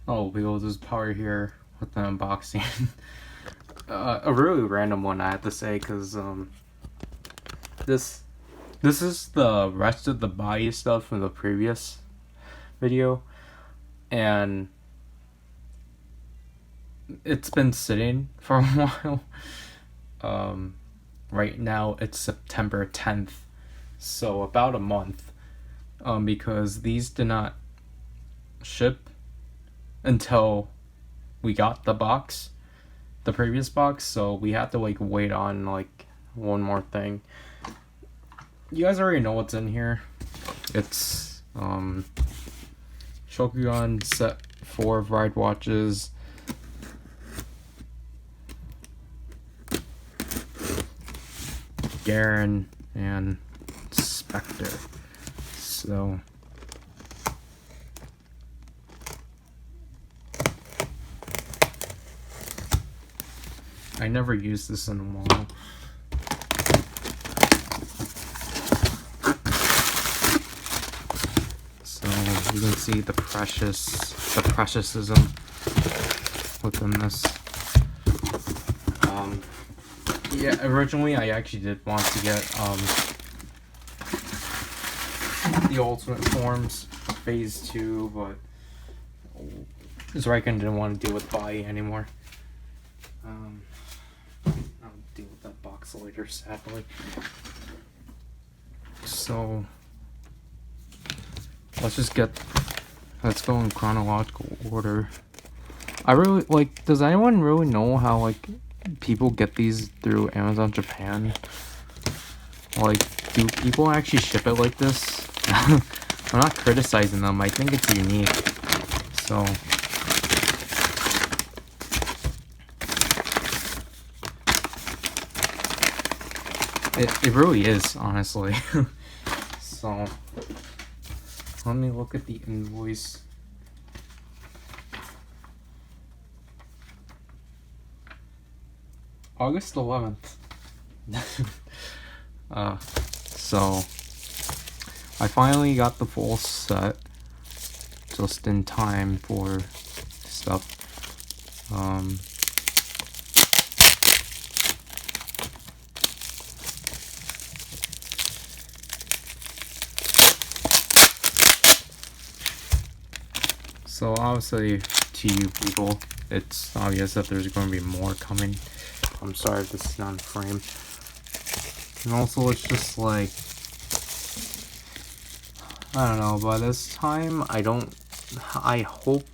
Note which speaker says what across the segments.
Speaker 1: Oh, we'll just power here with the unboxing. A really random one, I have to say, because this is the rest of the body stuff from the previous video, and it's been sitting for a while. Right now it's September 10th, so about a month. Because these did not ship until we got the box, the previous box, so we had to like wait on like one more thing. You guys already know what's in here. It's Shokugan set 4 of ride watches, Garen, and Spectre. So I never used this in a while. So you can see the preciousism within this. Yeah, originally I actually did want to get the Ultimate Forms Phase 2, but Zryken didn't want to deal with body anymore. I'll deal with that box later, sadly. So let's go in chronological order. I really like, does anyone really know how like people get these through Amazon Japan? Like, do people actually ship it like this? I'm not criticizing them, I think it's unique. So it really is, honestly. So let me look at the invoice. August 11th. So I finally got the full set just in time for stuff. So obviously, to you people, it's obvious that there's going to be more coming. I'm sorry if this is not in frame. And also, it's just like, I don't know, by this time, I hope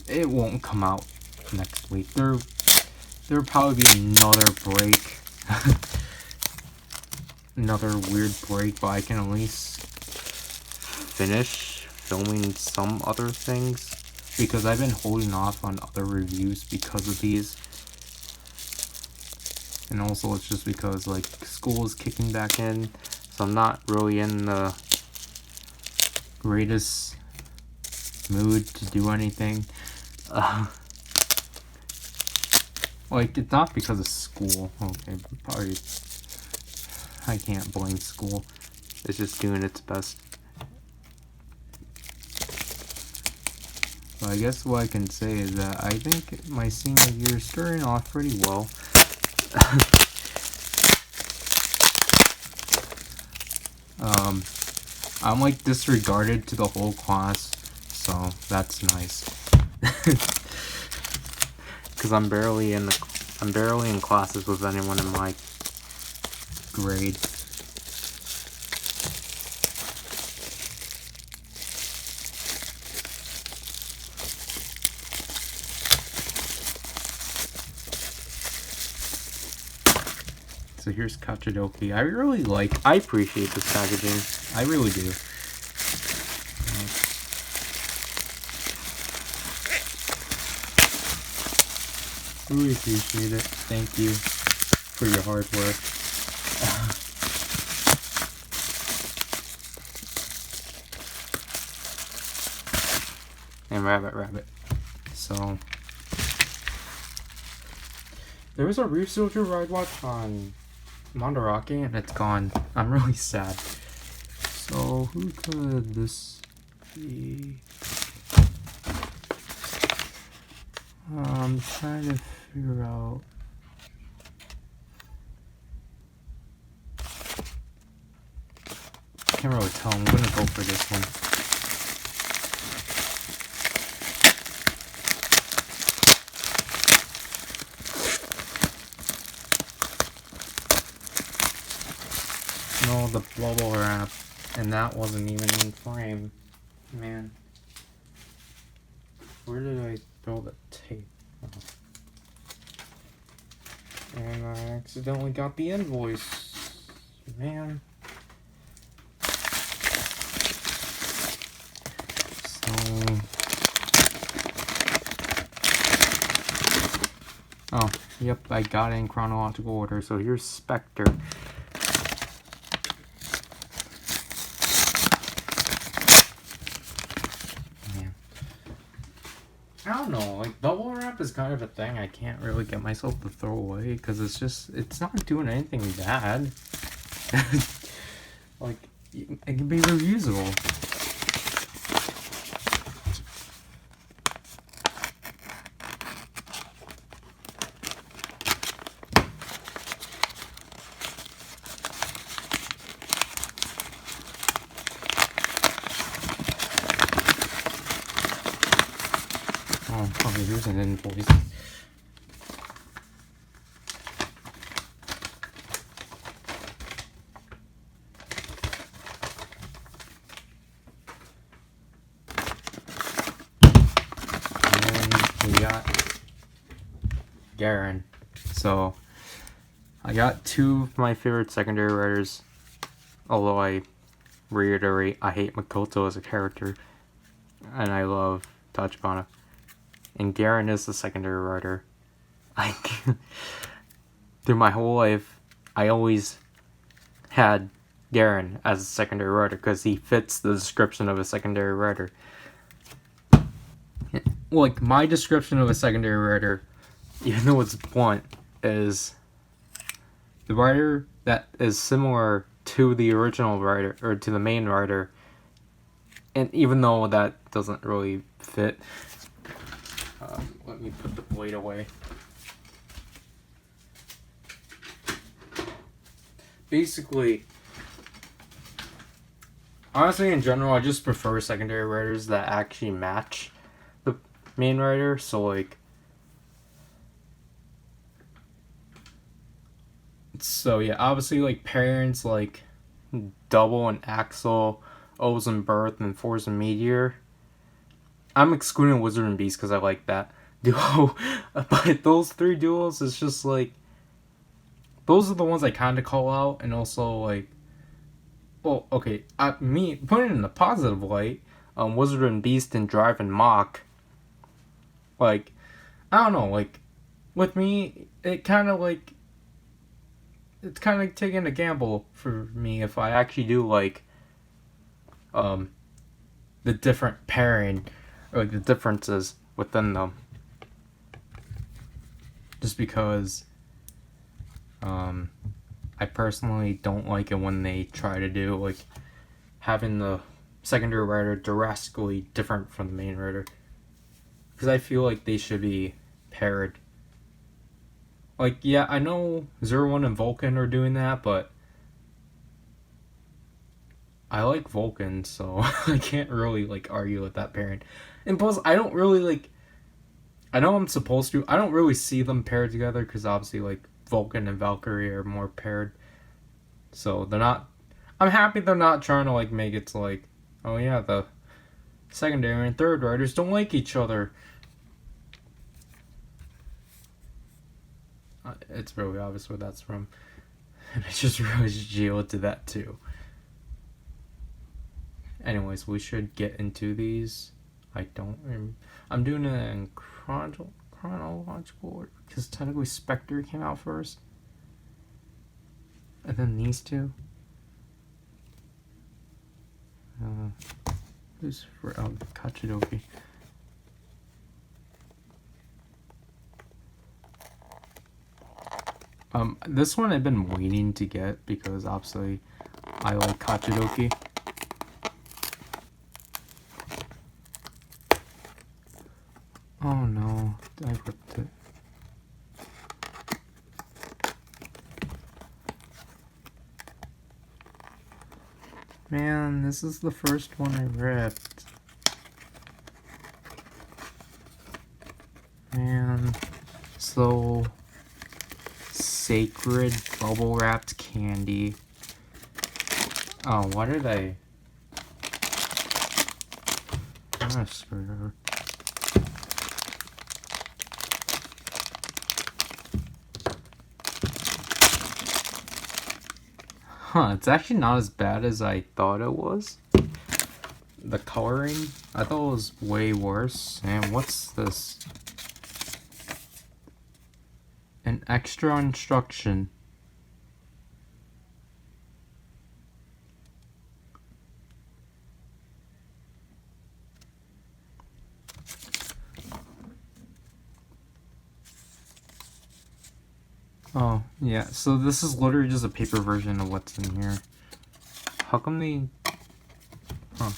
Speaker 1: it won't come out next week. There'll probably be another break. Another weird break, but I can at least finish filming some other things, because I've been holding off on other reviews because of these. And also it's just because like school is kicking back in, so I'm not really in the greatest mood to do anything. Like, it's not because of school. Okay, probably I can't blame school. It's just doing its best. But I guess what I can say is that I think my senior year is starting off pretty well. I'm like disregarded to the whole class, so that's nice. Cause I'm barely in classes with anyone in my grade. So here's Kachidoki. I appreciate this packaging. I really do. Really appreciate it. Thank you for your hard work. And rabbit. So there was a researcher ride watch on Mandarake and it's gone. I'm really sad. So who could this be? I'm trying to figure out. Can't really tell. I'm gonna go for this one. No, the bubble wrap, and that wasn't even in frame. Man, where did I throw the tape? Oh. And I accidentally got the invoice. Man. Oh, yep, I got it in chronological order. So here's Spectre. Man. I don't know, like, bubble wrap is kind of a thing I can't really get myself to throw away because it's not doing anything bad. Like, it can be reusable. Oh, okay, here's an invoice. And we got Garen. So, I got two of my favorite secondary writers, although I reiterate, I hate Makoto as a character, and I love Tachibana. And Garen is the secondary writer. Through my whole life, I always had Garen as a secondary writer because he fits the description of a secondary writer. Like, my description of a secondary writer, even though it's blunt, is the writer that is similar to the original writer, or to the main writer, and even though that doesn't really fit, let me put the blade away. Basically, honestly, in general, I just prefer secondary writers that actually match the main writer. So, like, yeah, obviously, like, parents like Double and Axel, O's and Birth, and Fours and Meteor. I'm excluding Wizard and Beast because I like that duo. But those three duos is just like, those are the ones I kind of call out. And also, like, well, okay, me putting it in the positive light, Wizard and Beast and Drive and Mock, like, I don't know, like, with me, it kind of like, it's kind of taking a gamble for me if I actually do like the different pairing, or like the differences within them, just because I personally don't like it when they try to do like having the secondary writer drastically different from the main writer, because I feel like they should be paired. Like, yeah, I know 01 and Vulcan are doing that, but I like Vulcan, so I can't really, like, argue with that pairing. And plus, I don't really, like, I know I'm supposed to, I don't really see them paired together, because obviously, like, Vulcan and Valkyrie are more paired. So, they're not, I'm happy they're not trying to, like, make it to, like, oh yeah, the secondary and third writers don't like each other. It's really obvious where that's from. And I just realized Geo did that too. Anyways, we should get into these. I'm doing it in chronological order, because technically Spectre came out first. And then these two. Who's for Kachidoki? This one I've been waiting to get because obviously I like Kachidoki. Oh no, I ripped it. Man, this is the first one I ripped. Man, so sacred bubble wrapped candy. Oh, why did I? I'm gonna screw it over. Huh, it's actually not as bad as I thought it was. The coloring, I thought it was way worse. And what's this? An extra instruction. Oh, yeah, so this is literally just a paper version of what's in here. How come they... Huh.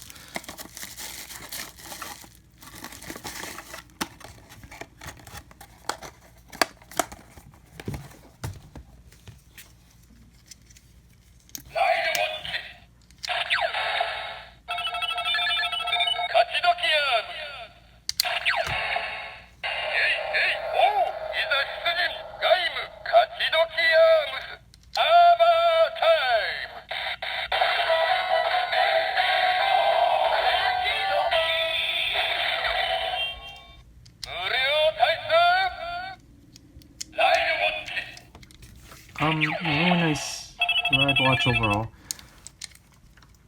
Speaker 1: Really nice ride watch overall.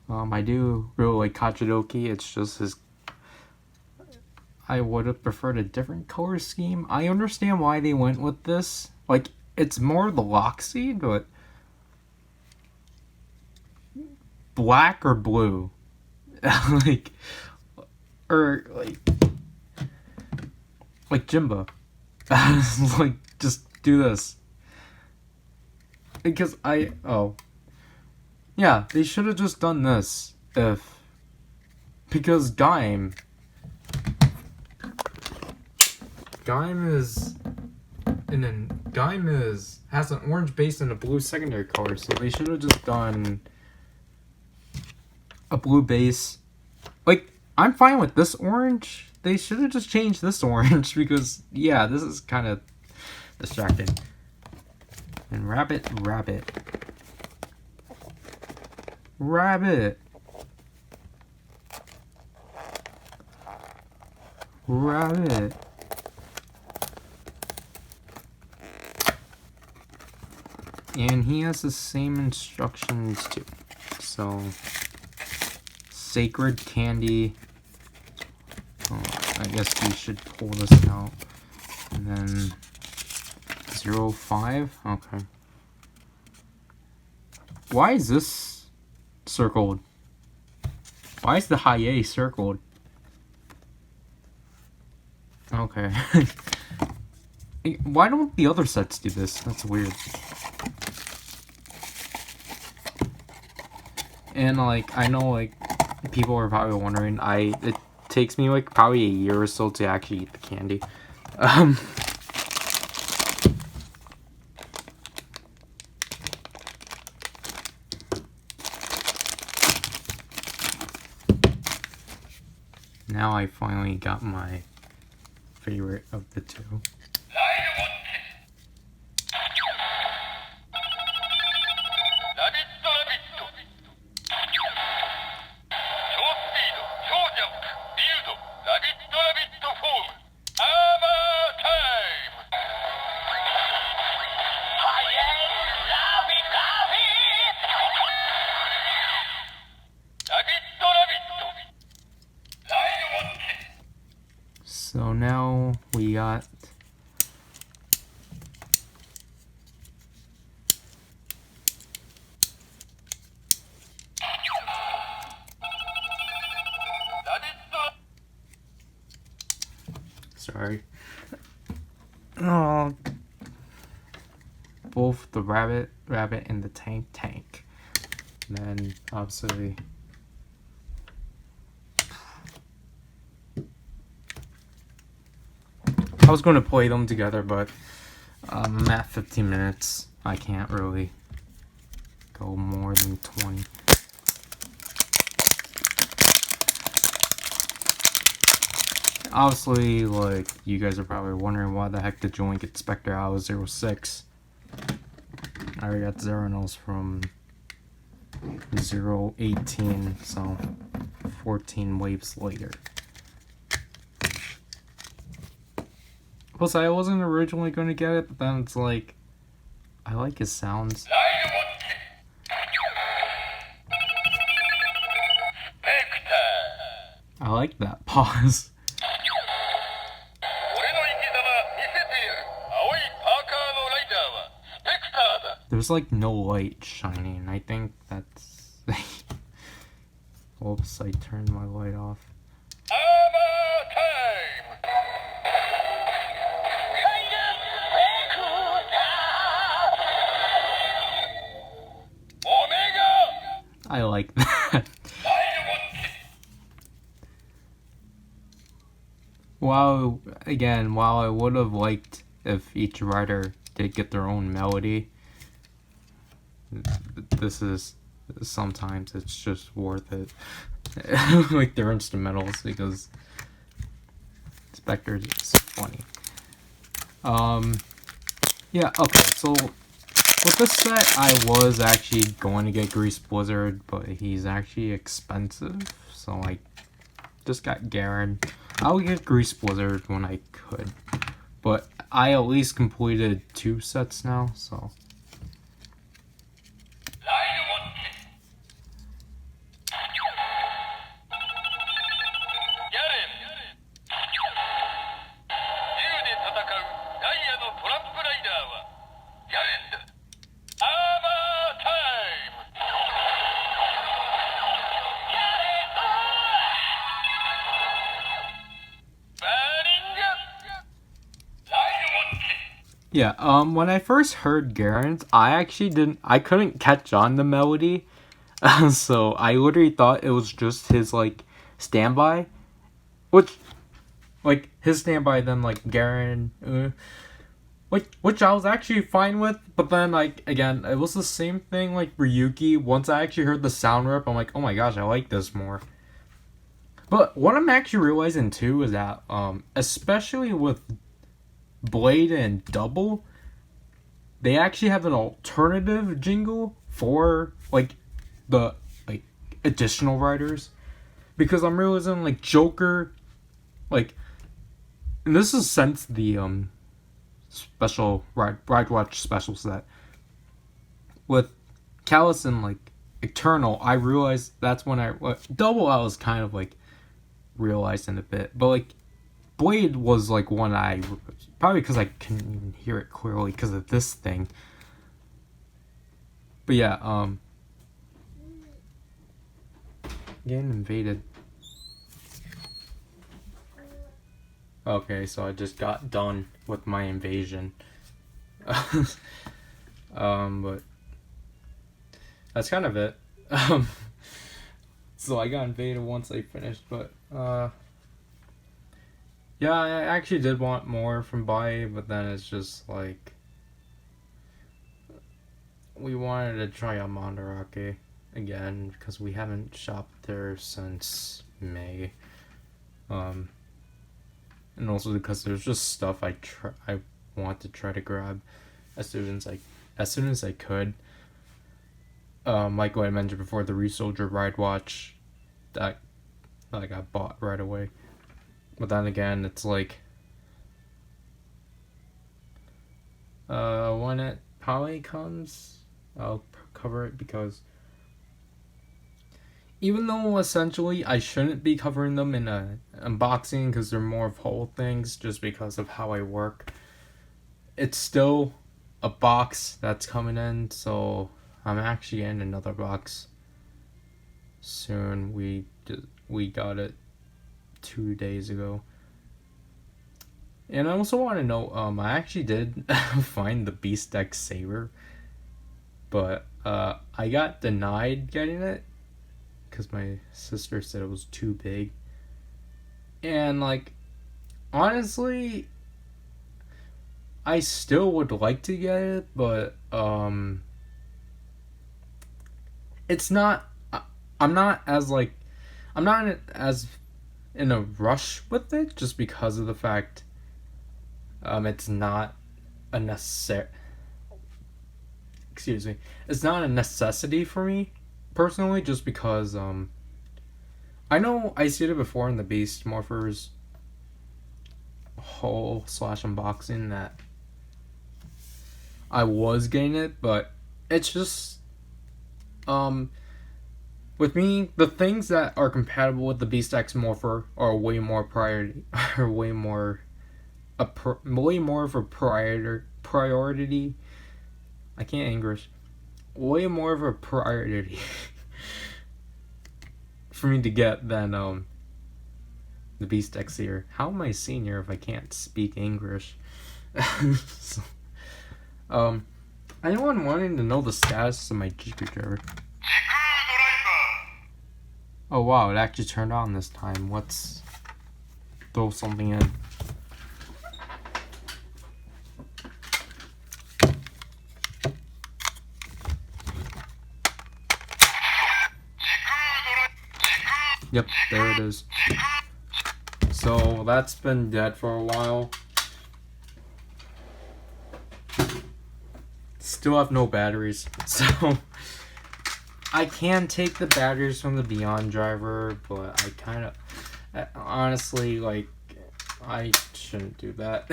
Speaker 1: I do really like Kachidoki. It's just his. I would have preferred a different color scheme. I understand why they went with this. Like, it's more the lock seed, but black or blue, like, or like Jimba. Like, just do this. Because yeah, they should have just done this because Gaim has an orange base and a blue secondary color, so they should have just done a blue base. Like, I'm fine with this orange. They should have just changed this orange because, yeah, this is kind of distracting. And rabbit. And he has the same instructions too. So, sacred candy. Oh, I guess we should pull this out. And then 05. Okay. Why is this circled? Why is the high A circled? Okay. Why don't the other sets do this? That's weird. And like, I know like people are probably wondering, it takes me like probably a year or so to actually eat the candy. Now I finally got my favorite of the two. So now we got both the rabbit and the tank. And then obviously was going to play them together, but I'm at 15 minutes. I can't really go more than 20. Obviously, like, you guys are probably wondering why the heck did you only get Spectre out of 06? I already got Zeranos from 018, so 14 waves later. Plus, I wasn't originally going to get it, but then it's like, I like his sounds. I like that pause. There's like no light shining. I think that's... Oops, I turned my light off. I like that. While I would have liked if each rider did get their own melody, this is sometimes it's just worth it. Like their instrumentals, because Spectre is funny. Yeah, okay, so with this set, I was actually going to get Grease Blizzard, but he's actually expensive, so I just got Garen. I'll get Grease Blizzard when I could, but I at least completed 2 sets now, so... Yeah, when I first heard Garen's, I couldn't catch on the melody, so I literally thought it was just his, like, standby, which his standby, then, like, Garen, which I was actually fine with, but then, like, again, it was the same thing, like, Ryuki. Once I actually heard the sound rip, I'm like, oh my gosh, I like this more. But what I'm actually realizing, too, is that, especially with Blade and Double, they actually have an alternative jingle for like the additional riders, because I'm realizing like Joker, like, and this is since the special ride watch special set with Callus and like Eternal. I realized that's when Double I was kind of like realizing a bit, but like Blade was like one I probably because I can hear it clearly because of this thing. But yeah, getting invaded. Okay, so I just got done with my invasion. But that's kind of it. So I got invaded once I finished, but yeah, I actually did want more from Bai, but then it's just like we wanted to try out Mandarake again because we haven't shopped there since May. And also because there's just stuff I want to try to grab as soon as I could. Like what I mentioned before, the Resoldier Ride Watch that I got bought right away. But then again, it's like when it probably comes, I'll cover it, because even though essentially I shouldn't be covering them in a unboxing because they're more of whole things just because of how I work, it's still a box that's coming in, so I'm actually in another box soon. We got it 2 days ago. And I also want to know, I actually did find the Beast X Saber, but I got denied getting it because my sister said it was too big. And like, honestly, I still would like to get it, but it's not. I'm not as like, I'm not as in a rush with it, just because of the fact, it's not a necessary. Excuse me. It's not a necessity for me personally, just because I know I stated before in the Beast Morphers haul / unboxing that I was getting it, but it's just with me, the things that are compatible with the Beast X Morpher are way more priority, are way more of a priority. I can't English. Way more of a priority for me to get than the Beast X here. How am I senior if I can't speak English? So, anyone wanting to know the status of my Jeepy driver? Oh wow, it actually turned on this time. Let's throw something in. Yep, there it is. So that's been dead for a while. Still have no batteries, so I can take the batteries from the Beyond driver, but I kind of, honestly, like, I shouldn't do that.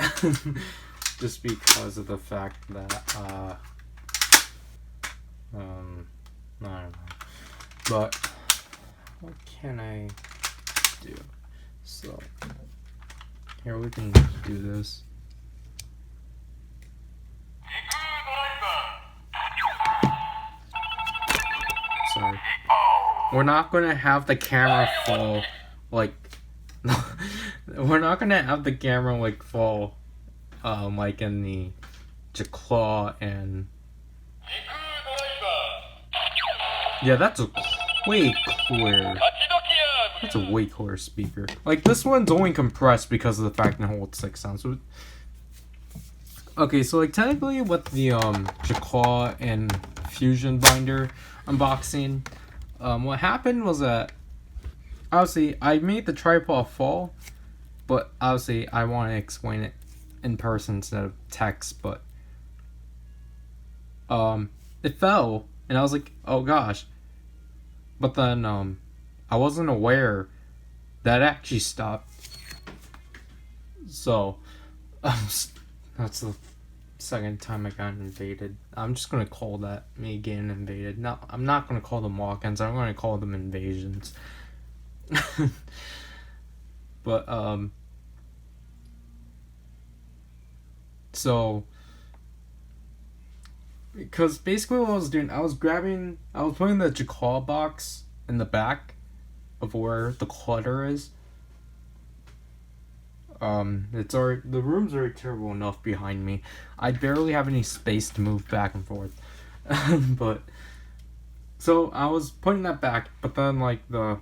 Speaker 1: Just because of the fact that, I don't know. But what can I do? So here, we can do this. Sorry. We're not gonna have the camera fall like we're not gonna have the camera like fall like in the Claw and yeah, that's a way clear. That's a way clearer speaker. Like, this one's only compressed because of the fact that it holds 6 sounds. So, okay, so like technically with the Claw and Fusion binder unboxing, what happened was that obviously I made the tripod fall, but obviously I want to explain it in person instead of text. But it fell, and I was like, oh gosh. But then I wasn't aware that it actually stopped. So that's the second time I got invaded. I'm just gonna call that me getting invaded. No, I'm not gonna call them walk-ins. I'm gonna call them invasions. But so because basically what I was doing, I was putting the Jacal box in the back of where the clutter is. The room's already terrible enough behind me. I barely have any space to move back and forth. But so I was putting that back, but then like the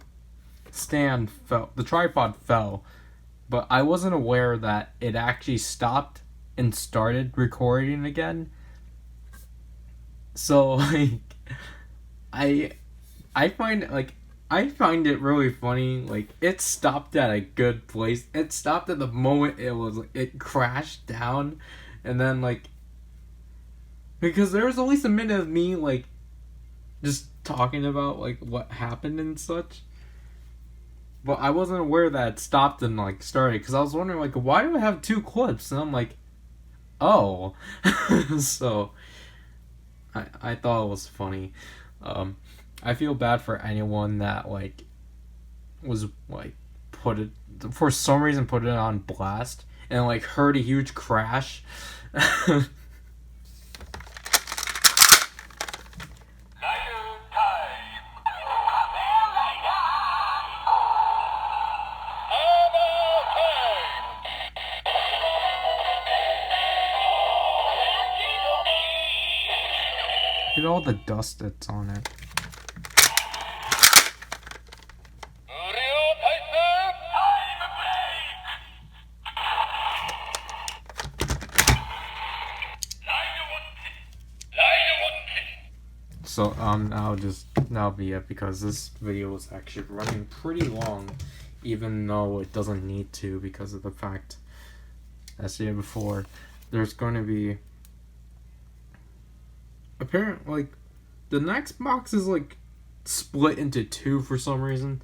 Speaker 1: stand fell, the tripod fell, but I wasn't aware that it actually stopped and started recording again. So like I find it really funny. Like, it stopped at a good place. It stopped at the moment it crashed down, and then like, because there was at least a minute of me like just talking about like what happened and such, but I wasn't aware that it stopped and like started, because I was wondering like, why do I have 2 clips? And I'm like, oh. So I thought it was funny. I feel bad for anyone that like was like for some reason put it on blast and like heard a huge crash. Look at all the dust that's on it. So that'll be it, because this video is actually running pretty long, even though it doesn't need to, because of the fact, as stated before, there's going to be apparently the next box is like split into two for some reason.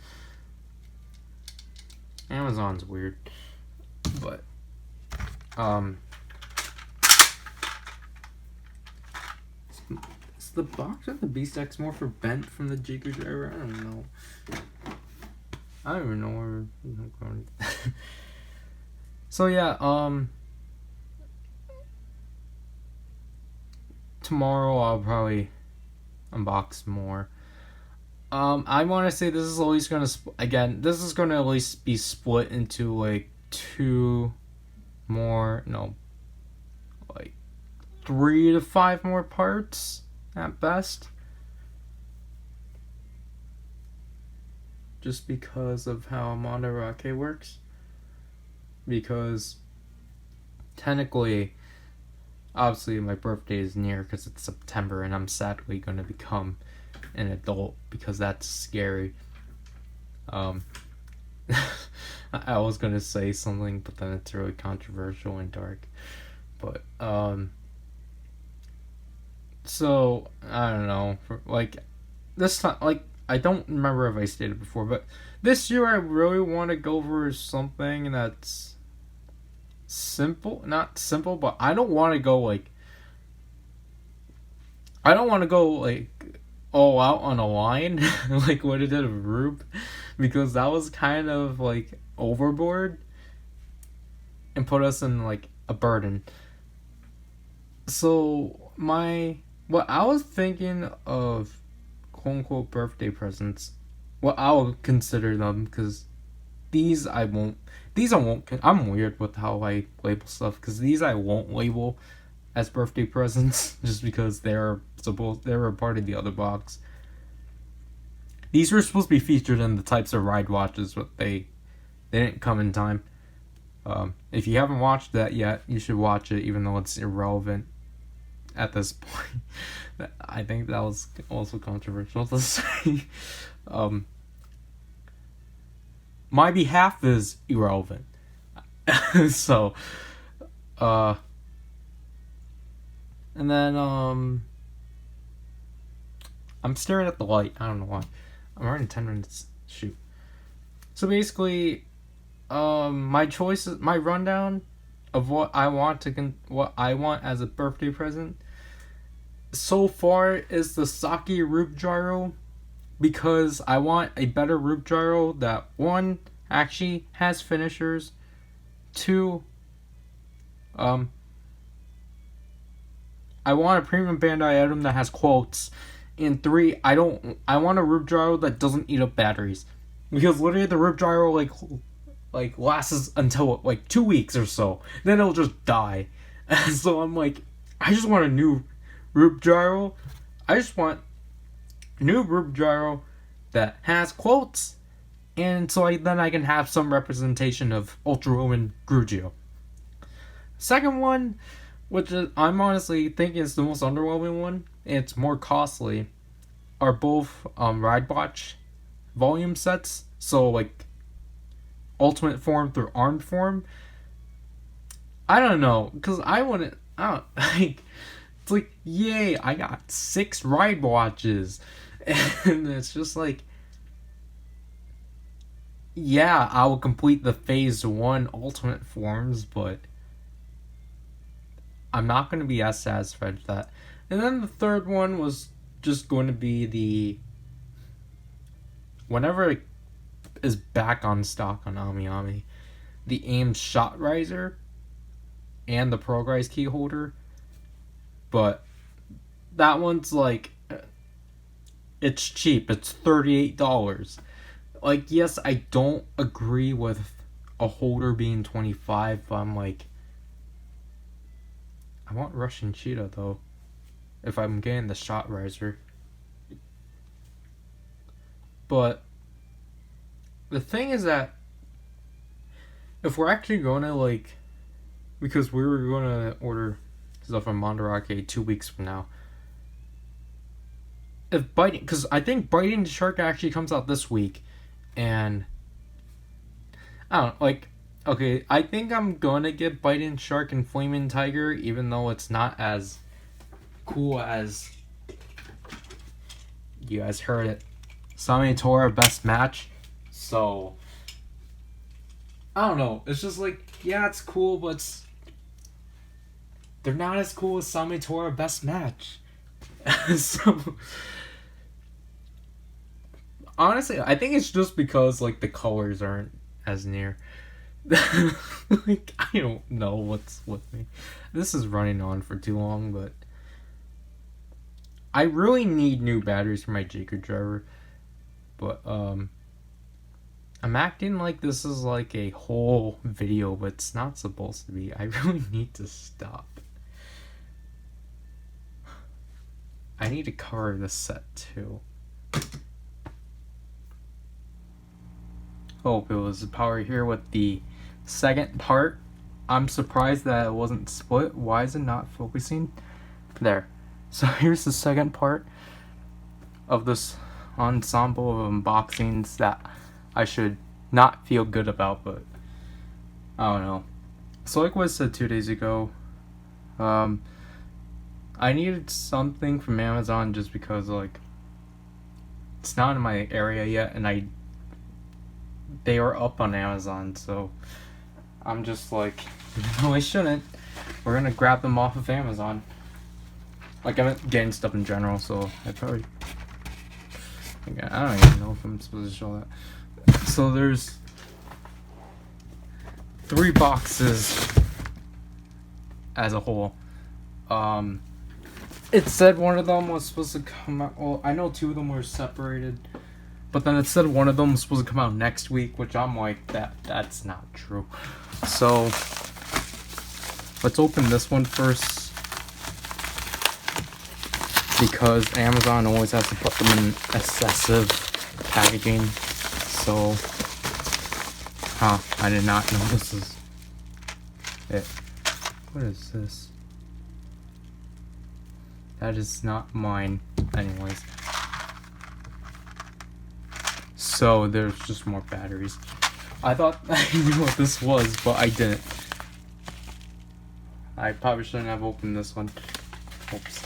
Speaker 1: Amazon's weird, but is the box of the Beast X more for bent from the Jigger driver? I don't know. I don't even know where I'm going. So yeah, tomorrow I'll probably unbox more. I want to say this is always gonna this is gonna at least be split into like 3 to 5 more parts at best, just because of how Monterake works. Because technically, obviously my birthday is near because it's September, and I'm sadly going to become an adult, because that's scary. I was going to say something, but then it's really controversial and dark. But so I don't know, this time, I don't remember if I stated before, but this year I really want to go for something that's not simple, but I don't want to go all out on a line like what it did with Rube, because that was kind of overboard and put us in a burden. So what I was thinking of, quote unquote, birthday presents, what I would consider them, because I'm weird with how I label stuff, because these I won't label as birthday presents just because they were a part of the other box. These were supposed to be featured in the types of ride watches, but they didn't come in time. If you haven't watched that yet, you should watch it, even though it's irrelevant at this point. I think that was also controversial to say. My behalf is irrelevant. So, and then, I'm staring at the light. I don't know why. I'm already 10 minutes. Shoot. So basically, my rundown of what I want as a birthday present so far is the Sake Roop Gyro, because I want a better Roop Gyro that, 1, actually has finishers, 2, I want a premium Bandai item that has quotes, and 3, I want a Roop Gyro that doesn't eat up batteries, because literally the Roop Gyro lasts until 2 weeks or so, then it'll just die. So I'm I just want a new Roop Gyro. I just want new Roop Gyro that has quotes, and so then I can have some representation of Ultra Omen Grugio. Second one, which I'm honestly thinking is the most underwhelming one, and it's more costly, are both Ride Watch volume sets. So Ultimate Form through Armed Form. I don't know, because it's yay, I got 6 Ride Watches. And it's just yeah, I will complete the Phase 1 Ultimate Forms, but I'm not going to be as satisfied with that. And then the third one was just going to be whenever it is back on stock on AmiAmi, the AIM Shot Riser and the Progrise key holder. But that one's it's cheap. It's $38. Yes, I don't agree with a holder being $25, but I'm I want Russian Cheetah though, if I'm getting the Shot Riser. But the thing is that if we're actually going to because we were going to order stuff from Monterake 2 weeks from now, if Biting, because I think Biting the Shark actually comes out this week, and I don't like. Okay, I think I'm gonna get Biting Shark and Flaming Tiger, even though it's not as cool as you guys heard it. Samitora best match, so I don't know. It's just like, yeah, it's cool, but they're not as cool as Samitora best match. So honestly, I think it's just because like the colors aren't as near. Like, I don't know what's with me. This is running on for too long, but I really need new batteries for my Jaker driver. But I'm acting like this is like a whole video, but it's not supposed to be. I really need to stop. I need to cover this set too. Hope it was Power here with the second part. I'm surprised that it wasn't split. Why is it not focusing? There. So here's the second part of this ensemble of unboxings that I should not feel good about, but I don't know. So like what I said 2 days ago, I needed something from Amazon just because like it's not in my area yet, and they are up on Amazon, so I'm just like, no, I shouldn't. We're gonna grab them off of Amazon. Like, I'm getting stuff in general, so I don't even know if I'm supposed to show that. So there's 3 boxes as a whole. It said one of them was supposed to come out. Well, I know 2 of them were separated, but then it said one of them was supposed to come out next week, which I'm like, that's not true. So let's open this one first, because Amazon always has to put them in excessive packaging. So, I did not know this is it. What is this? That is not mine. Anyways. So, there's just more batteries. I thought I knew what this was, but I didn't. I probably shouldn't have opened this one. Oops.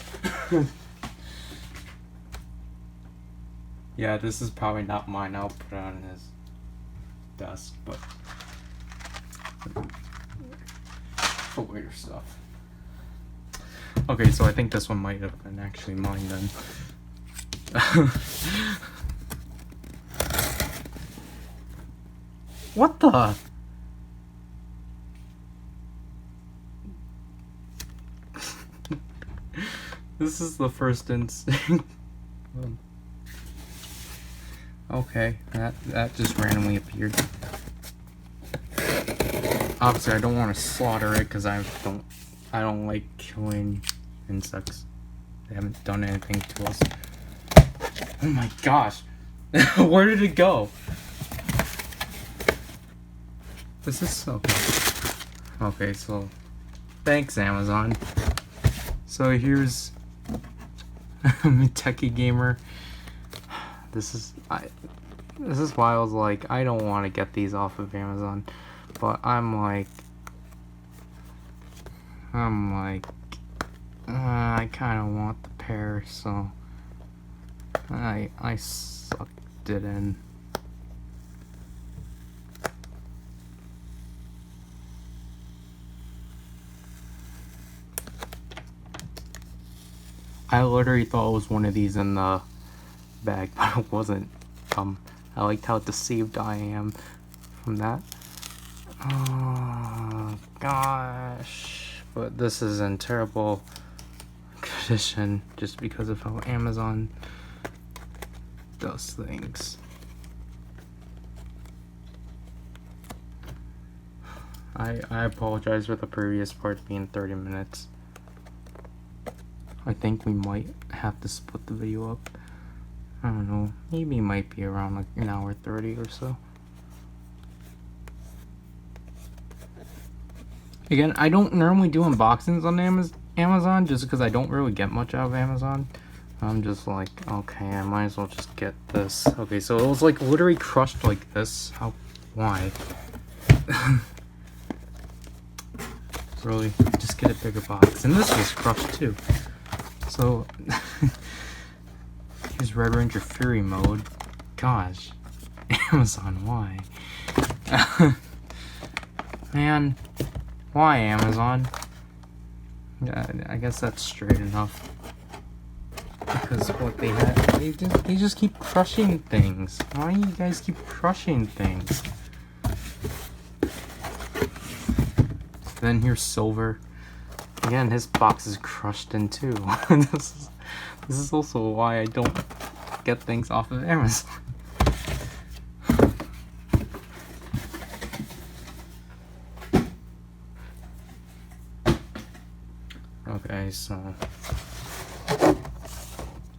Speaker 1: Yeah, this is probably not mine. I'll put it on his desk, but for weird stuff. Okay, so I think this one might have been actually mine then. What the? This is the first instinct. Okay, that just randomly appeared. Obviously, I don't want to slaughter it because I don't like killing insects. They haven't done anything to us. Oh my gosh, where did it go? This is so. Okay, so thanks Amazon. So here's Techie Gamer. This is why I was like, I don't want to get these off of Amazon, but I'm like, I kind of want the pair, so I sucked it in. I literally thought it was one of these in the bag, but it wasn't. I liked how deceived I am from that. Oh gosh, but this is in terrible condition just because of how Amazon does things. I apologize for the previous part being 30 minutes. I think we might have to split the video up. I don't know, maybe it might be around like an hour 30 or so. Again, I don't normally do unboxings on Amazon just because I don't really get much out of Amazon. I'm just like, okay, I might as well just get this. Okay, so it was like literally crushed like this. How? Why? Really, just get a bigger box. And this was crushed too. So, here's Red Ranger Fury mode. Gosh. Amazon, why? Man, why Amazon? Yeah, I guess that's straight enough. Because what they had, they just keep crushing things. Why do you guys keep crushing things? Then here's Silver. Again, his box is crushed in two. This is also why I don't get things off of Amazon. Okay, so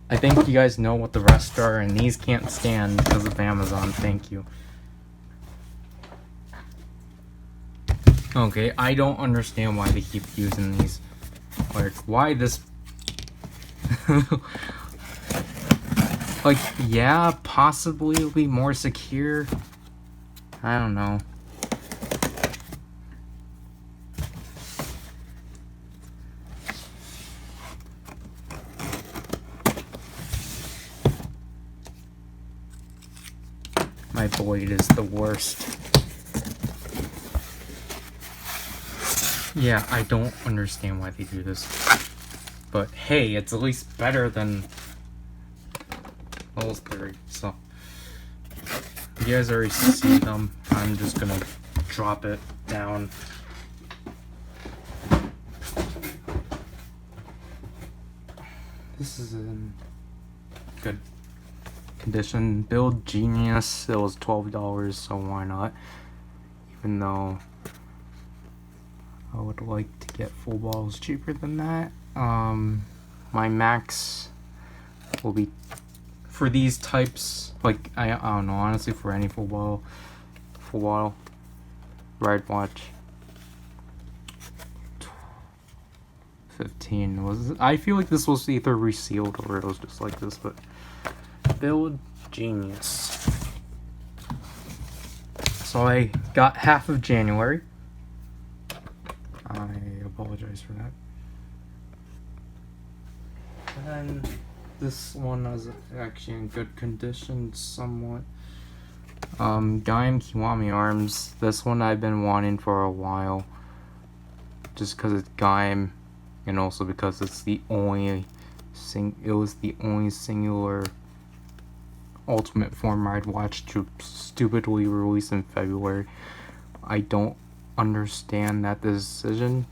Speaker 1: I think you guys know what the rest are, and these can't stand because of Amazon. Thank you. Okay, I don't understand why they keep using these. Like, why this? Like, yeah, possibly it'll be more secure. I don't know. My blade is the worst. Yeah, I don't understand why they do this. But hey, it's at least better than Pillsbury. So, you guys already see them. I'm just gonna drop it down. This is in good condition. Build Genius. It was $12, so why not? Even though I would like to get full balls cheaper than that. My max will be for these types. Like I don't know. Honestly, for any full bottle ride watch. 15 was. I feel like this was either resealed or it was just like this, but. Build Genius. So I got half of January. I apologize for that. And then this one was actually in good condition somewhat. Gaim Kiwami Arms. This one I've been wanting for a while. Just because it's Gaim, and also because it's the only it was the only singular Ultimate Form Ride Watch to stupidly release in February. I don't understand that decision.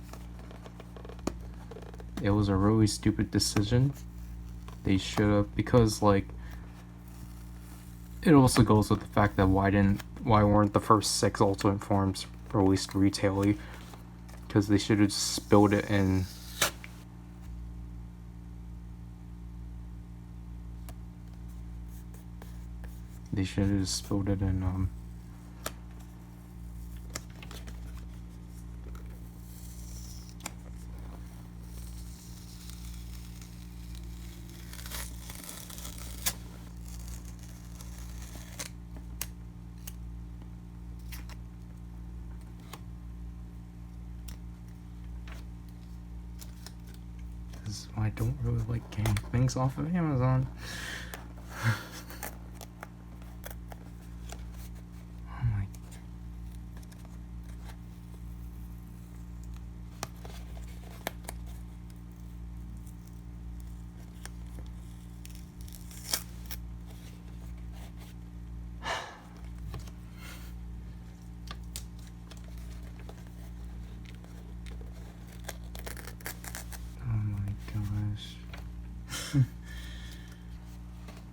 Speaker 1: It was a really stupid decision. They should have, because like it also goes with the fact that why weren't the first 6 Ultimate Forms released retailly? Because they should have just spilled it in. They should have just spilled it in this is why I don't really like getting things off of Amazon.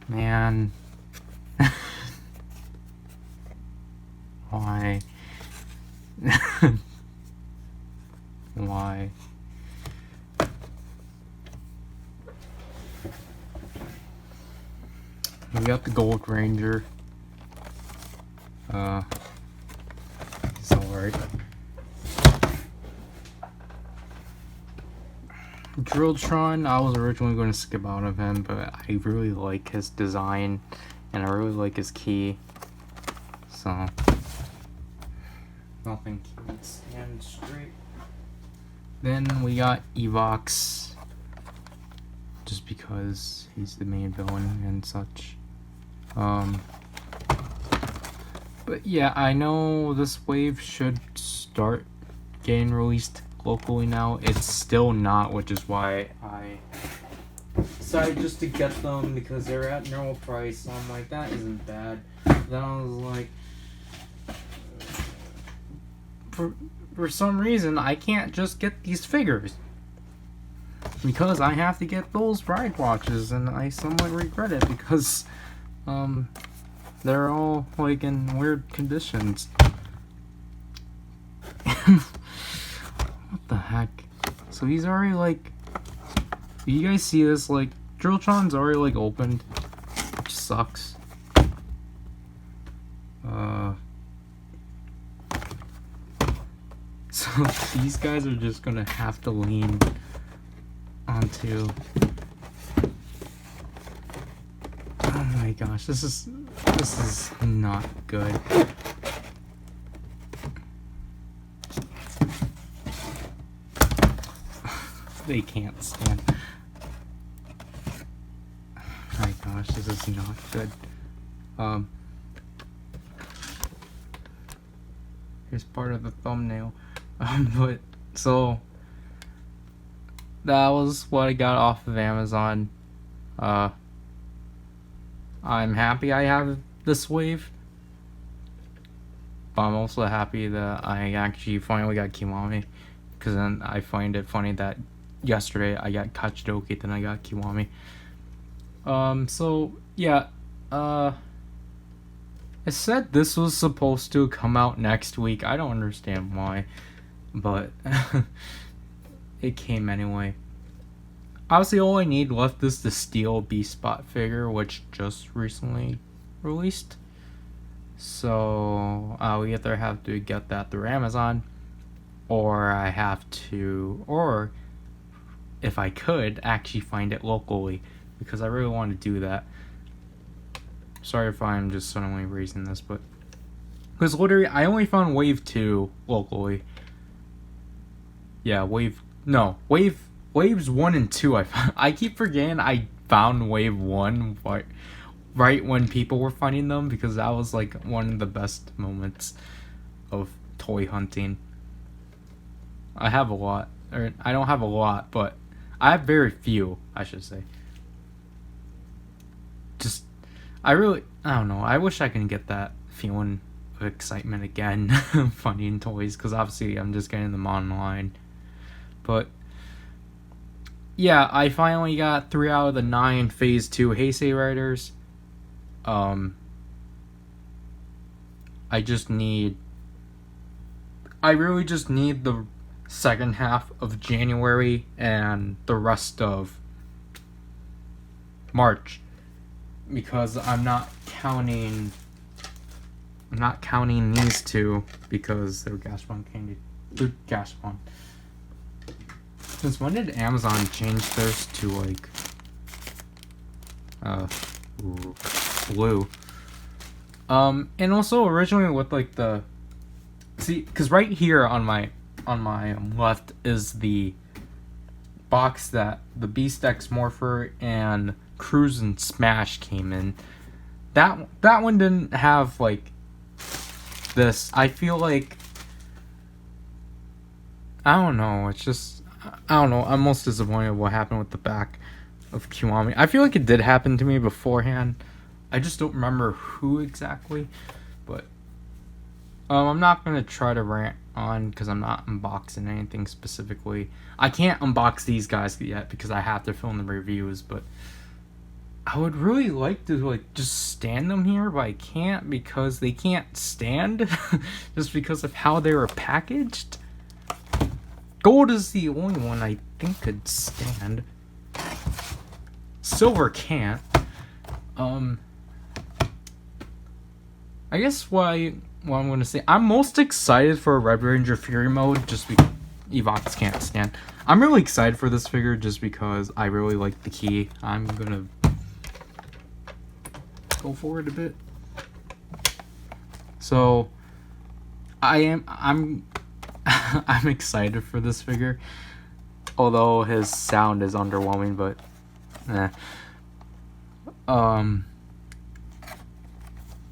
Speaker 1: Man. Why? Why? We got the Gold Ranger. It's alright. Drilltron, I was originally going to skip out of him, but I really like his design, and I really like his key. So, nothing can stand straight. Then we got Evox, just because he's the main villain and such. But yeah, I know this wave should start getting released locally now. It's still not, which is why I decided just to get them, because they're at normal price. So I'm like, that isn't bad. Then I was like, for some reason, I can't just get these figures, because I have to get those ride watches, and I somewhat regret it, because they're all like in weird conditions. What the heck? So he's already like, you guys see this? Like, Drilltron's already like opened, which sucks. So these guys are just gonna have to lean onto. Oh my gosh, this is not good. They can't stand. Oh my gosh, this is not good. Here's part of the thumbnail. But so that was what I got off of Amazon. I'm happy I have this wave, but I'm also happy that I actually finally got Kiwami, because then I find it funny that yesterday I got Kachidoki, then I got Kiwami. So yeah, I said this was supposed to come out next week. I don't understand why, but it came anyway. Obviously, all I need left is the Steel B-Spot figure, which just recently released. So I'll either have to get that through Amazon, or I have to, or if I could, actually find it locally, because I really want to do that. Sorry if I'm just suddenly raising this, but because literally I only found Wave 2 locally. Yeah, Waves 1 and 2 I found. I keep forgetting I found Wave 1 right when people were finding them, because that was like one of the best moments of toy hunting. I have a lot, or I don't have a lot, but I have very few, I should say. I don't know, I wish I could get that feeling of excitement again finding toys, because obviously I'm just getting them online. But yeah, I finally got 3 out of the 9 Phase 2 Heisei Riders. I really just need the second half of January and the rest of March, because I'm not counting these two, because they're Gaspon candy. They're Gaspon. Since when did Amazon change theirs to like blue? And also originally with like the, see, because right here on my left is the box that the Beast X Morpher and Cruise and Smash came in. That one didn't have like this. I feel like, I don't know, it's just, I don't know, I'm most disappointed with what happened with the back of Kiwami. I feel like it did happen to me beforehand. I just don't remember who exactly. But I'm not going to try to rant on, because I'm not unboxing anything specifically. I can't unbox these guys yet because I have to film the reviews, but I would really like to like just stand them here, but I can't because they can't stand just because of how they were packaged. Gold is the only one I think could stand. Silver can't. I guess what I'm going to say, I'm most excited for Red Ranger Fury mode, just Evox can't stand. I'm really excited for this figure just because I really like the key. I'm gonna go forward a bit. So I'm I'm excited for this figure. Although his sound is underwhelming, but I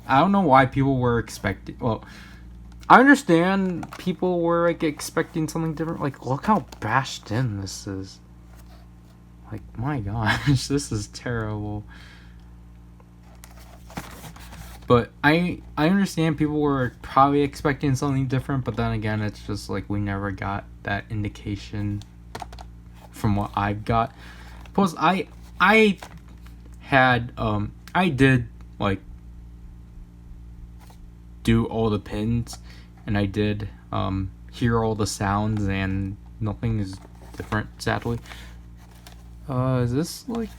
Speaker 1: don't know why people were expecting. Well, I understand people were like expecting something different. Like, look how bashed in this is. Like, my gosh, this is terrible. But I understand people were probably expecting something different, but then again, it's just like we never got that indication from what I've got. Plus, I had I did like do all the pins, and I did hear all the sounds, and nothing is different, sadly. Is this like?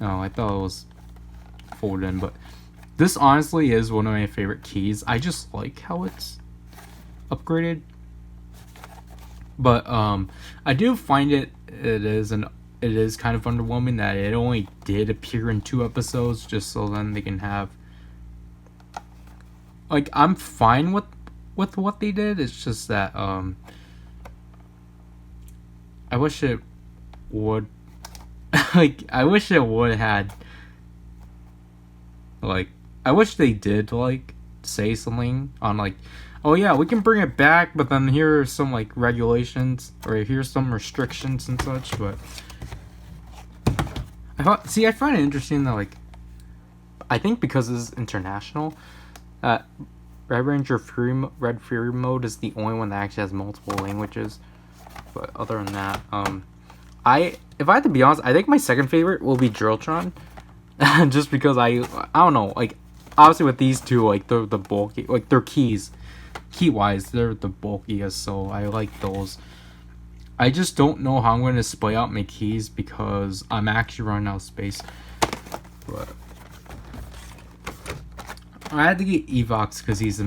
Speaker 1: Oh, I thought it was folded in, but this honestly is one of my favorite keys. I just like how it's upgraded. But I do find it is kind of underwhelming that it only did appear in 2 episodes, just so then they can have, like, I'm fine with what they did. It's just that I wish it would like I wish it would had like I wish they did like say something on like, oh yeah, we can bring it back, but then here are some like regulations, or here's some restrictions and such. But I find it interesting that, like, I think because this is international, Red Ranger Red Fury mode is the only one that actually has multiple languages. But other than that, if I had to be honest, I think my second favorite will be Drilltron, just because I don't know, like, obviously with these two, like, they're the bulky, like, their keys, key-wise, they're the bulkiest, so I like those. I just don't know how I'm going to display out my keys because I'm actually running out of space. But I had to get Evox because he's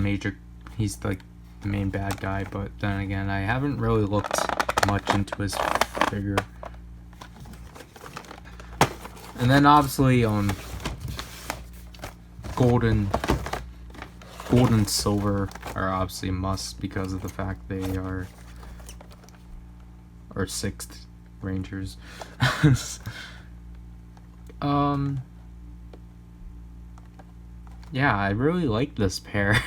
Speaker 1: like the main bad guy, but then again, I haven't really looked much into his figure. And then obviously gold and silver are obviously a must because of the fact they are 6th Rangers. Yeah, I really like this pair.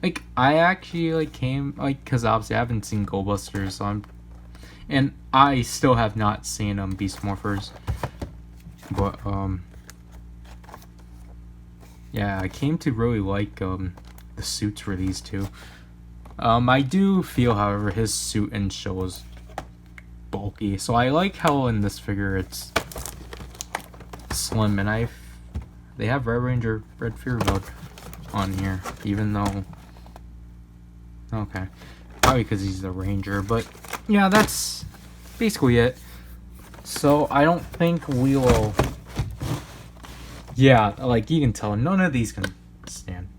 Speaker 1: Like, I actually like came like, because obviously I haven't seen Gold Busters, so and I still have not seen Beast Morphers. But yeah, I came to really like the suits for these two. I do feel, however, his suit and show is bulky, so I like how in this figure it's slim, and they have Red Ranger Red Fury mode on here, even though, okay, probably because he's the Ranger, but yeah, that's basically it. So I don't think we will, yeah, like, you can tell none of these can stand,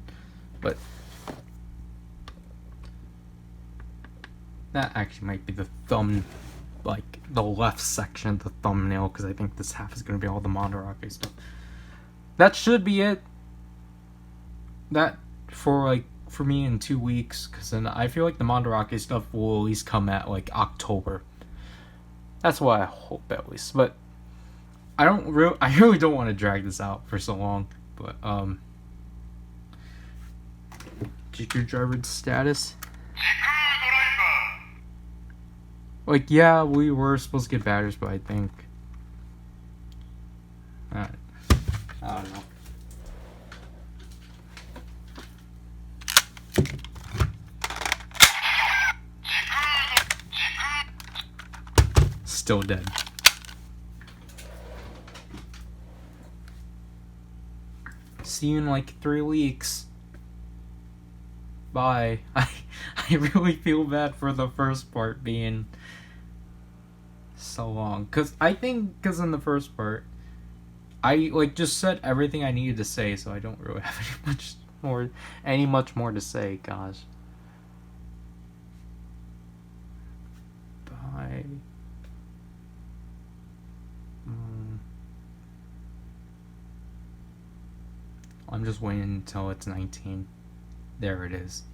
Speaker 1: but that actually might be the like the left section of the thumbnail, because I think this half is going to be all the Monterake stuff. That should be it. That for me in 2 weeks, because then I feel like the Monterake stuff will at least come at like October. That's what I hope, at least. But I really don't want to drag this out for so long. But GQ driver status. Like, yeah, we were supposed to get batteries, but I think I don't know. Still dead. See you in like 3 weeks. Bye. I really feel bad for the first part being so long, because in the first part I like just said everything I needed to say, so I don't really have any much more to say. Gosh. I'm just waiting until it's 19. There it is.